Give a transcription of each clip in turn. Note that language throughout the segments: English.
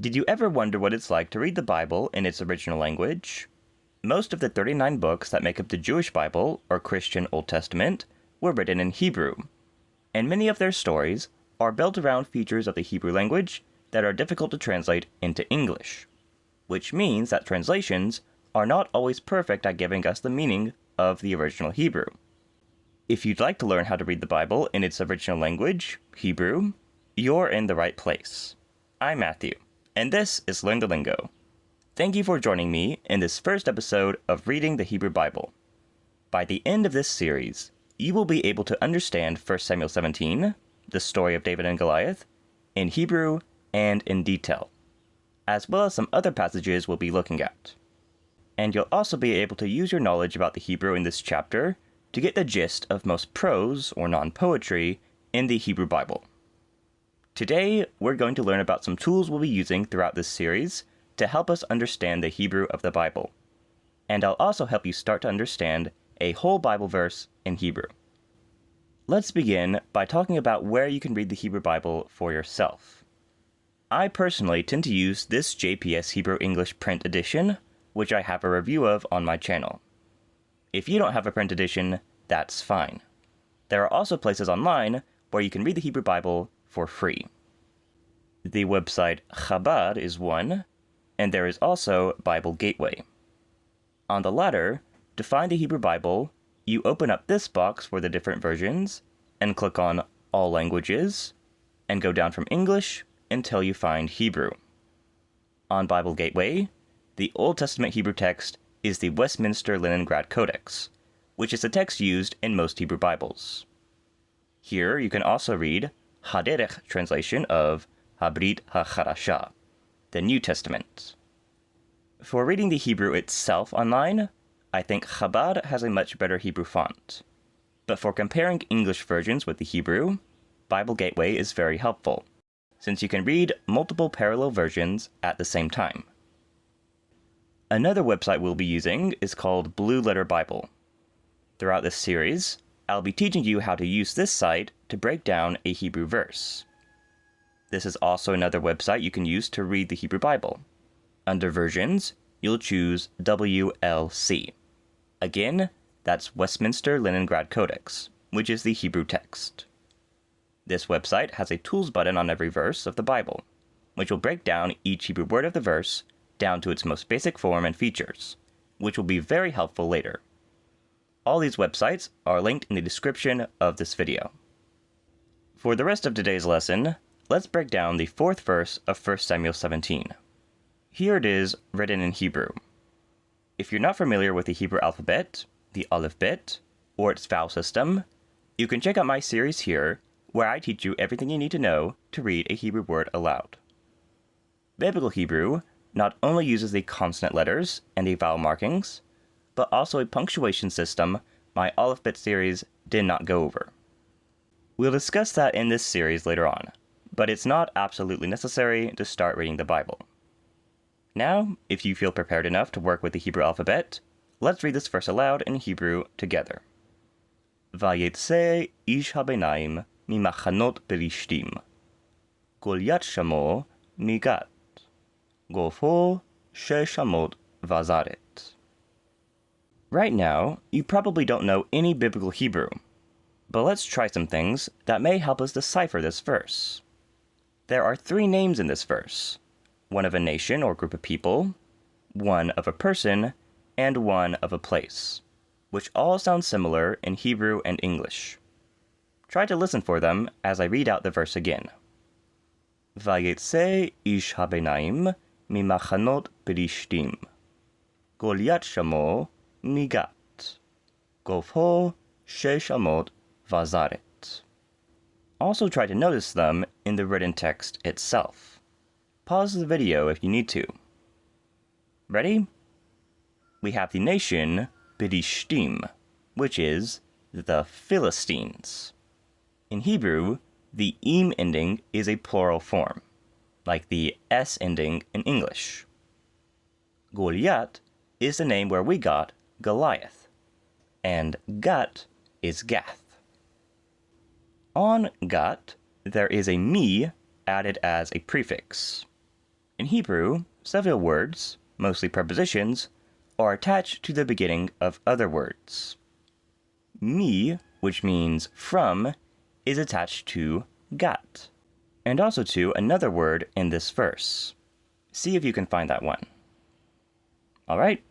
Did you ever wonder what it's like to read the Bible in its original language? Most of the 39 books that make up the Jewish Bible, or Christian Old Testament, were written in Hebrew, and many of their stories are built around features of the Hebrew language that are difficult to translate into English, which means that translations are not always perfect at giving us the meaning of the original Hebrew. If you'd like to learn how to read the Bible in its original language, Hebrew, you're in the right place. I'm Matthew, and this is Learn the Lingo. Thank you for joining me in this first episode of Reading the Hebrew Bible. By the end of this series, you will be able to understand 1 Samuel 17, the story of David and Goliath, in Hebrew and in detail, as well as some other passages we'll be looking at. And you'll also be able to use your knowledge about the Hebrew in this chapter to get the gist of most prose or non-poetry in the Hebrew Bible. Today, we're going to learn about some tools we'll be using throughout this series to help us understand the Hebrew of the Bible. And I'll also help you start to understand a whole Bible verse in Hebrew. Let's begin by talking about where you can read the Hebrew Bible for yourself. I personally tend to use this JPS Hebrew English print edition, which I have a review of on my channel. If you don't have a print edition, that's fine. There are also places online where you can read the Hebrew Bible for free. The website Chabad is one, and there is also Bible Gateway. On the latter, to find the Hebrew Bible, you open up this box for the different versions and click on All Languages and go down from English until you find Hebrew. On Bible Gateway, the Old Testament Hebrew text is the Westminster Leningrad Codex, which is the text used in most Hebrew Bibles. Here you can also read Haderech translation of Habrit HaCharashah, the New Testament. For reading the Hebrew itself online, I think Chabad has a much better Hebrew font. But for comparing English versions with the Hebrew, Bible Gateway is very helpful, since you can read multiple parallel versions at the same time. Another website we'll be using is called Blue Letter Bible. Throughout this series, I'll be teaching you how to use this site to break down a Hebrew verse. This is also another website you can use to read the Hebrew Bible. Under Versions, you'll choose WLC. Again, that's Westminster Leningrad Codex, which is the Hebrew text. This website has a Tools button on every verse of the Bible, which will break down each Hebrew word of the verse down to its most basic form and features, which will be very helpful later. All these websites are linked in the description of this video. For the rest of today's lesson, let's break down the fourth verse of 1 Samuel 17. Here it is written in Hebrew. If you're not familiar with the Hebrew alphabet, the Aleph Bet, or its vowel system, you can check out my series here, where I teach you everything you need to know to read a Hebrew word aloud. Biblical Hebrew not only uses the consonant letters and the vowel markings, but also a punctuation system my Aleph Bet series did not go over. We'll discuss that in this series later on, but it's not absolutely necessary to start reading the Bible. Now, if you feel prepared enough to work with the Hebrew alphabet, let's read this verse aloud in Hebrew together. Vayetze ish habenaim mimachanot Pelishtim. Goliath shamo migat. Gofo sheshamot vazaret. Right now, you probably don't know any biblical Hebrew, but let's try some things that may help us decipher this verse. There are three names in this verse: one of a nation or group of people, one of a person, and one of a place, which all sound similar in Hebrew and English. Try to listen for them as I read out the verse again. Vayetze ish habenaim mimachanot Pelishtim. Goliath shamo migat. Gofo sheshamot vazaret. Also try to notice them in the written text itself. Pause the video if you need to. Ready? We have the nation Pelishtim, which is the Philistines. In Hebrew, the im ending is a plural form, like the s ending in English. Goliath is the name where we got Goliath, and Gat is Gath. On Gat, there is a mi added as a prefix. In Hebrew, several words, mostly prepositions, are attached to the beginning of other words. Mi, which means from, is attached to gat, and also to another word in this verse. See if you can find that one. Alright,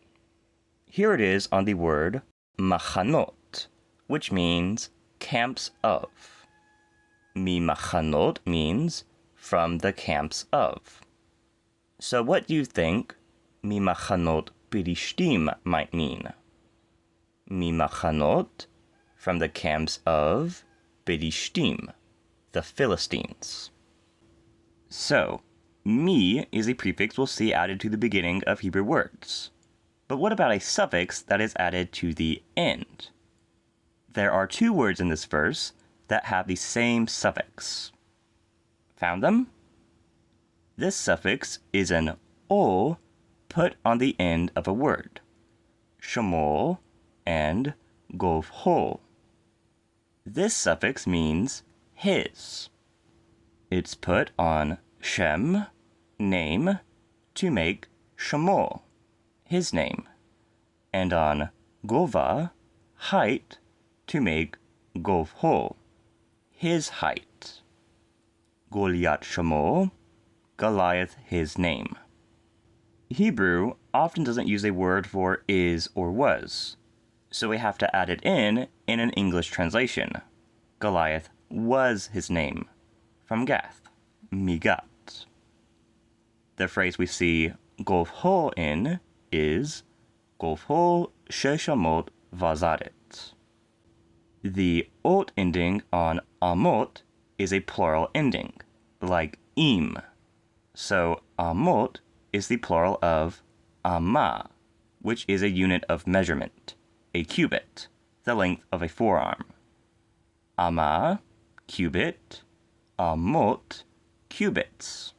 here it is on the word machanot, which means camps of. Mi machanot means from the camps of. So what do you think mi machanot Pirishtim might mean? Mi machanot, from the camps of Pirishtim, the Philistines. So, mi is a prefix we'll see added to the beginning of Hebrew words. But what about a suffix that is added to the end? There are two words in this verse that have the same suffix. Found them? This suffix is an o put on the end of a word. Shomol and govho. This suffix means his. It's put on shem, name, to make shomol, his name, and on gova, height, to make govho, his height. Goliath shomol, Goliath his name. Hebrew often doesn't use a word for is or was, so we have to add it in an English translation. Goliath was his name, from Gath, Migat. The phrase we see govho in is govho sheshamot vazaret. The ot ending on amot is a plural ending, like im. So amot is the plural of amma, which is a unit of measurement, a cubit, the length of a forearm. Amma, cubit, amot, cubits.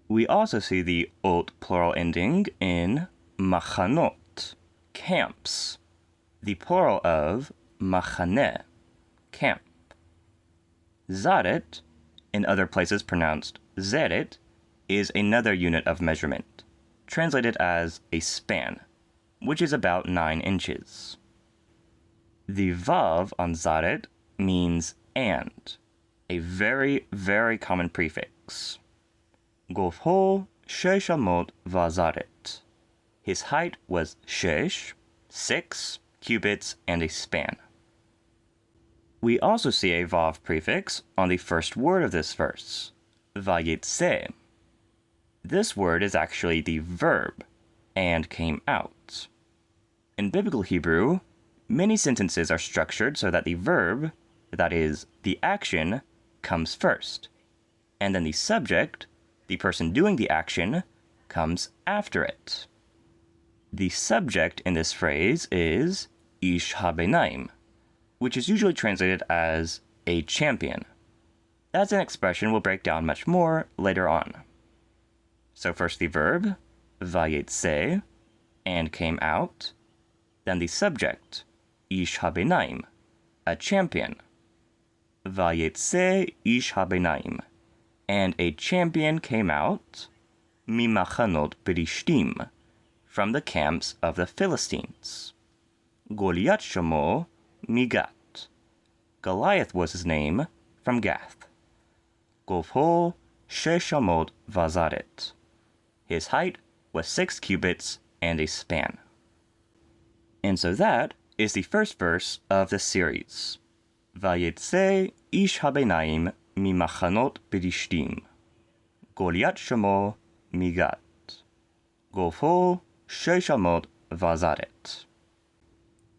We also see the ot plural ending in machanot, camps, the plural of machaneh, camp. Zaret, in other places pronounced zeret, is another unit of measurement, translated as a span, which is about 9 inches. The vav on zaret means and, a very, very common prefix. Govho sheshamot vazaret. His height was shesh, 6 cubits and a span. We also see a vav prefix on the first word of this verse, vayetse. This word is actually the verb, and came out. In biblical Hebrew, many sentences are structured so that the verb, that is, the action, comes first, and then the subject, the person doing the action, comes after it. The subject in this phrase is ish habenaim, which is usually translated as a champion. That's an expression we'll break down much more later on. So first the verb, vayetse, and came out, then the subject, ish habenaim, a champion. Vayetse ish habenaim, and a champion came out, mimachanot Pirishtim, from the camps of the Philistines. Goliath shamo migat. Goliath was his name, from Gath. Govho sheshamot vazaret. His height was 6 cubits and a span. And so that is the first verse of the series. Vayetse ish habenaim mimachanot Pirishtim. Goliath shamo migat. Govho sheshamot vazaret.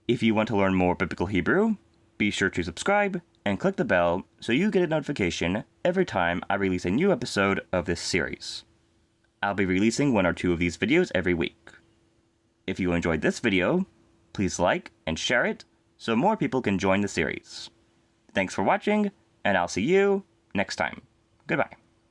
If you want to learn more biblical Hebrew, be sure to subscribe and click the bell so you get a notification every time I release a new episode of this series. I'll be releasing 1 or 2 of these videos every week. If you enjoyed this video, please like and share it so more people can join the series. Thanks for watching, and I'll see you next time. Goodbye.